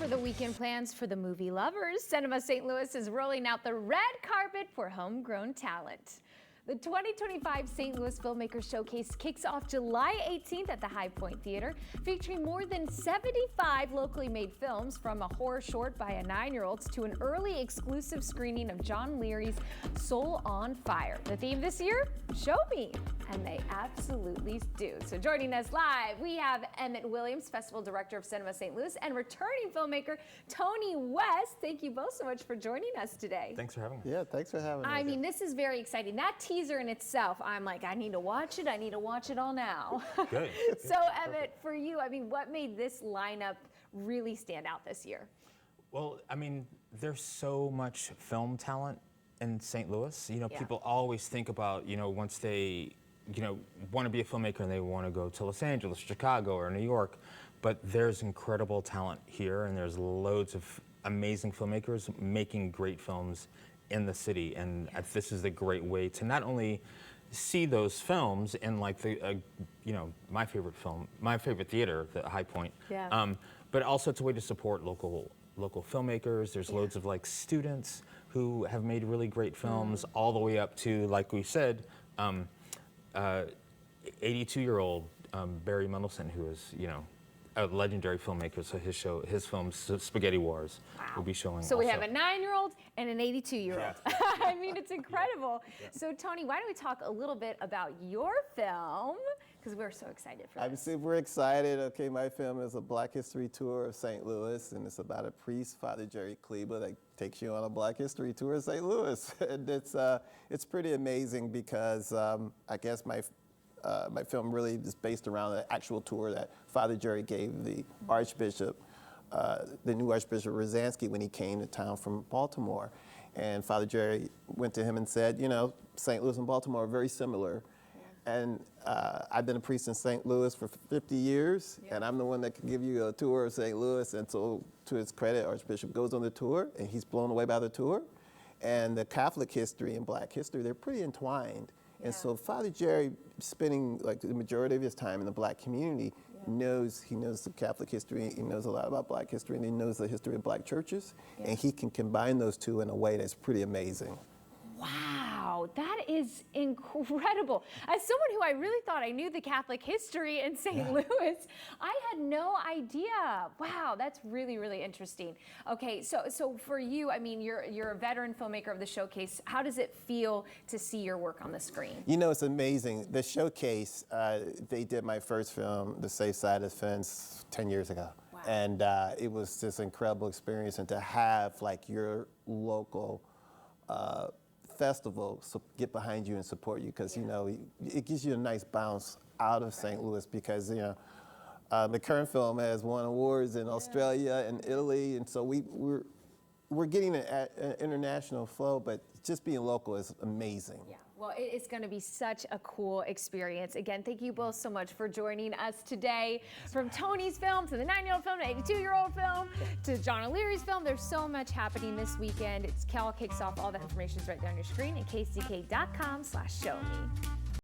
for the weekend plans for the movie lovers. Cinema St. Louis is rolling out the red carpet for homegrown talent. The 2025 St. Louis Filmmakers Showcase kicks off July 18th at the Hi-Pointe Theatre, featuring more than 75 locally made films, from a horror short by a 9-year-old to an early exclusive screening of John Leary's Soul on Fire. The theme this year? Show me. And they absolutely do. So joining us live, we have Emmett Williams, Festival Director of Cinema St. Louis, and returning filmmaker Tony West. Thank you both so much for joining us today. Thanks for having me. Yeah, thanks for having me. I mean, this is very exciting. That teaser in itself, I'm like, I need to watch it. I need to watch it all now. Good. So Emmett, for you, I mean, what made this lineup really stand out this year? Well, I mean, there's so much film talent in St. Louis. You know, Yeah. people always think about, you know, once they, you know, want to be a filmmaker and they want to go to Los Angeles, Chicago, or New York. But there's incredible talent here, and there's loads of amazing filmmakers making great films in the city. And this is a great way to not only see those films in, like, the, you know, my favorite theater, the Hi-Pointe. Yeah. But also it's a way to support local filmmakers. There's loads of, like, students who have made really great films, all the way up to, like we said, 82-year-old Barry Mendelsohn, who is, you know, a legendary filmmaker. So his film Spaghetti Wars will be showing. So also. we have a 9-year-old and an 82-year-old. Yeah. I mean, it's incredible. Yeah. So Tony, why don't we talk a little bit about your film? Because we're so excited for this. I'm super excited. Okay, my film is a Black History tour of St. Louis, and it's about a priest, Father Jerry Kleba, that takes you on a Black History tour of St. Louis. And it's pretty amazing because I guess my film really is based around the actual tour that Father Jerry gave the Archbishop, the new Archbishop Rosansky, when he came to town from Baltimore. And Father Jerry went to him and said, you know, St. Louis and Baltimore are very similar. And I've been a priest in St. Louis for 50 years, and I'm the one that can give you a tour of St. Louis. And so, to his credit, Archbishop goes on the tour, and he's blown away by the tour. And the Catholic history and Black history, they're pretty entwined. Yeah. And so Father Jerry, spending like the majority of his time in the Black community, he knows the Catholic history, he knows a lot about Black history, and he knows the history of Black churches, and he can combine those two in a way that's pretty amazing. Wow, that is incredible. As someone who I really thought I knew the Catholic history in St. Louis, I had no idea. Wow, that's really, really interesting. Okay, so for you, I mean, you're a veteran filmmaker of the Showcase. How does it feel to see your work on the screen? You know, it's amazing. The Showcase, they did my first film, The Safe Side of the Fence, 10 years ago. Wow. And it was this incredible experience, and to have like your local festival get behind you and support you, because you know it gives you a nice bounce out of St. Louis, because you know the current film has won awards in Australia and Italy, and so we're getting an international flow, but just being local is amazing. Yeah. Well, it's going to be such a cool experience. Again, thank you both so much for joining us today. From Tony's film to the 9-year-old film to 82-year-old film to John O'Leary's film, there's so much happening this weekend. Cal kicks off. All the information is right there on your screen at kck.com/showme.